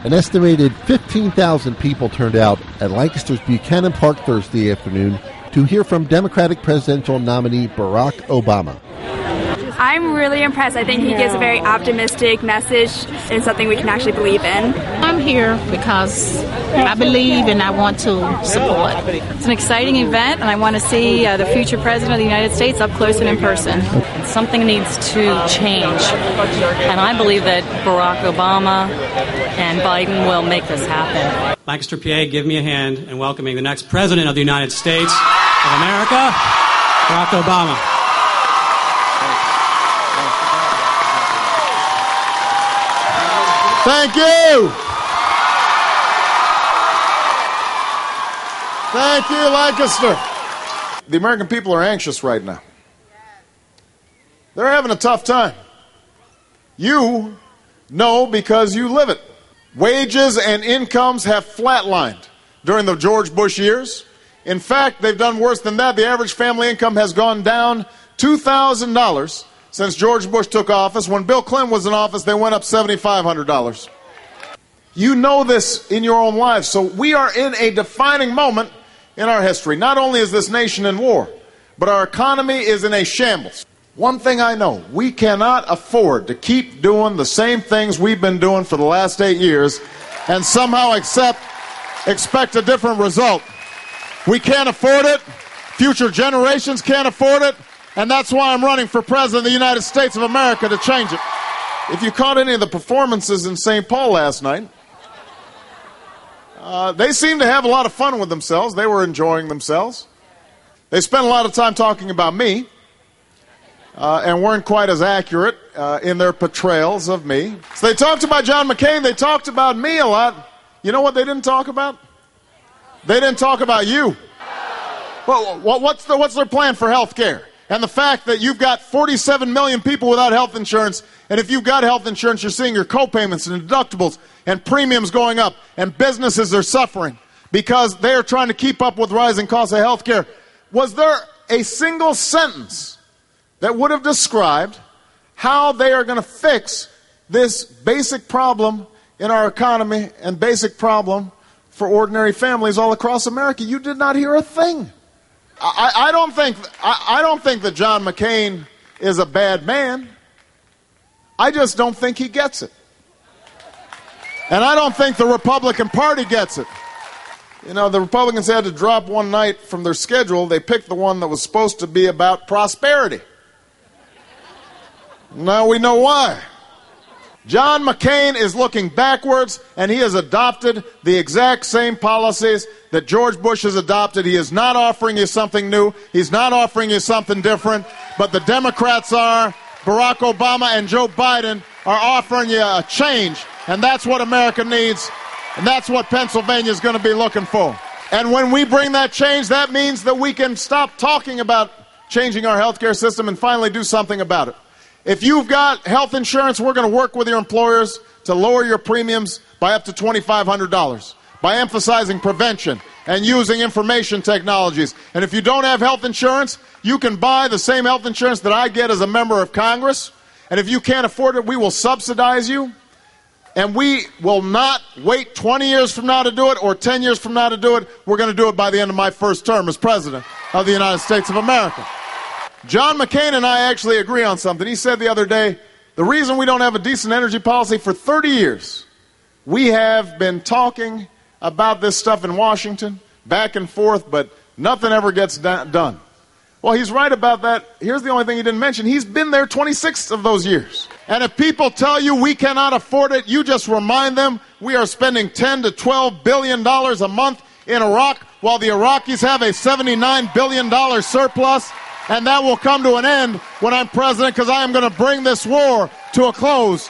An estimated 15,000 people turned out at Lancaster's Buchanan Park Thursday afternoon to hear from Democratic presidential nominee Barack Obama. I'm really impressed. I think he gives a very optimistic message and something we can actually believe in. I'm here because I believe and I want to support. It's an exciting event, and I want to see the future president of the United States up close and in person. Something needs to change, and I believe that Barack Obama and Biden will make this happen. Lancaster, PA, give me a hand in welcoming the next president of the United States of America, Barack Obama. Thank you. Thank you, Lancaster. The American people are anxious right now. They're having a tough time. You know because you live it. Wages and incomes have flatlined during the George Bush years. In fact, they've done worse than that. The average family income has gone down $2,000 since George Bush took office. When Bill Clinton was in office, they went up $7,500. You know this in your own lives. So we are in a defining moment in our history. Not only is this nation in war, but our economy is in a shambles. One thing I know, we cannot afford to keep doing the same things we've been doing for the last 8 years and somehow expect a different result. We can't afford it. Future generations can't afford it. And that's why I'm running for president of the United States of America to change it. If you caught any of the performances in St. Paul last night, they seemed to have a lot of fun with themselves. They were enjoying themselves. They spent a lot of time talking about me and weren't quite as accurate in their portrayals of me. So they talked about John McCain. They talked about me a lot. You know what they didn't talk about? They didn't talk about you. Well, what's their plan for health care? And the fact that you've got 47 million people without health insurance, and if you've got health insurance, you're seeing your co-payments and deductibles and premiums going up, and businesses are suffering because they are trying to keep up with rising costs of health care. Was there a single sentence that would have described how they are going to fix this basic problem in our economy and basic problem for ordinary families all across America? You did not hear a thing. I don't think that John McCain is a bad man. I just don't think he gets it. And I don't think the Republican Party gets it. You know, the Republicans had to drop one night from their schedule. They picked the one that was supposed to be about prosperity. Now we know why. John McCain is looking backwards, and he has adopted the exact same policies that George Bush has adopted. He is not offering you something new. He's not offering you something different. But the Democrats are. Barack Obama and Joe Biden are offering you a change. And that's what America needs. And that's what Pennsylvania is going to be looking for. And when we bring that change, that means that we can stop talking about changing our health care system and finally do something about it. If you've got health insurance, we're going to work with your employers to lower your premiums by up to $2,500 by emphasizing prevention and using information technologies. And if you don't have health insurance, you can buy the same health insurance that I get as a member of Congress. And if you can't afford it, we will subsidize you. And we will not wait 20 years from now to do it or 10 years from now to do it. We're going to do it by the end of my first term as president of the United States of America. John McCain and I actually agree on something. He said the other day, the reason we don't have a decent energy policy for 30 years, we have been talking about this stuff in Washington, back and forth, but nothing ever gets done. Well, he's right about that. Here's the only thing he didn't mention. He's been there 26 of those years. And if people tell you we cannot afford it, you just remind them we are spending $10 to $12 billion a month in Iraq, while the Iraqis have a $79 billion surplus. And that will come to an end when I'm president, because I am going to bring this war to a close.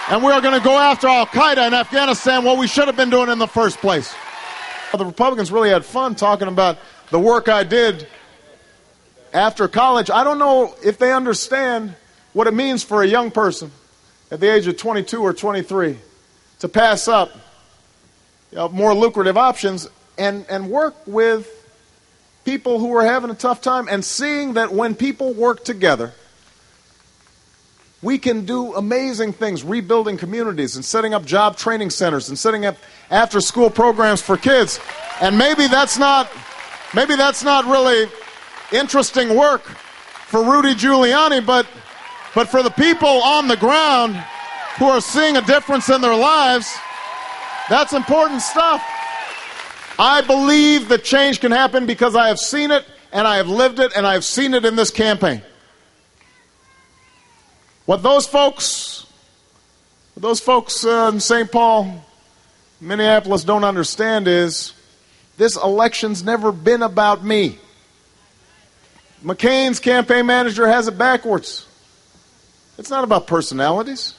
And we are going to go after al-Qaeda in Afghanistan, what we should have been doing in the first place. The Republicans really had fun talking about the work I did after college. I don't know if they understand what it means for a young person at the age of 22 or 23 to pass up more lucrative options and work with people who are having a tough time, and seeing that when people work together, We can do amazing things, rebuilding communities and setting up job training centers and setting up after-school programs for kids. And maybe that's not really interesting work for Rudy Giuliani, but for the people on the ground who are seeing a difference in their lives, that's important stuff. I believe that change can happen because I have seen it, and I have lived it, and I have seen it in this campaign. What those folks in St. Paul, Minneapolis don't understand is this election's never been about me. McCain's campaign manager has it backwards. It's not about personalities.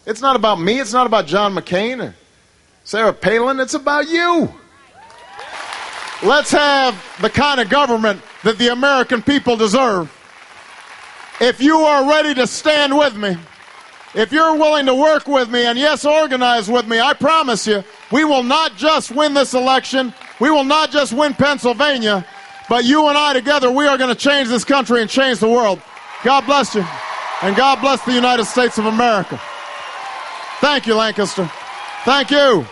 It's not about me. It's not about John McCain or Sarah Palin. It's about you. Let's have the kind of government that the American people deserve. If you are ready to stand with me, if you're willing to work with me, and yes, organize with me, I promise you, we will not just win this election, we will not just win Pennsylvania, but you and I together, we are going to change this country and change the world. God bless you, and God bless the United States of America. Thank you, Lancaster. Thank you.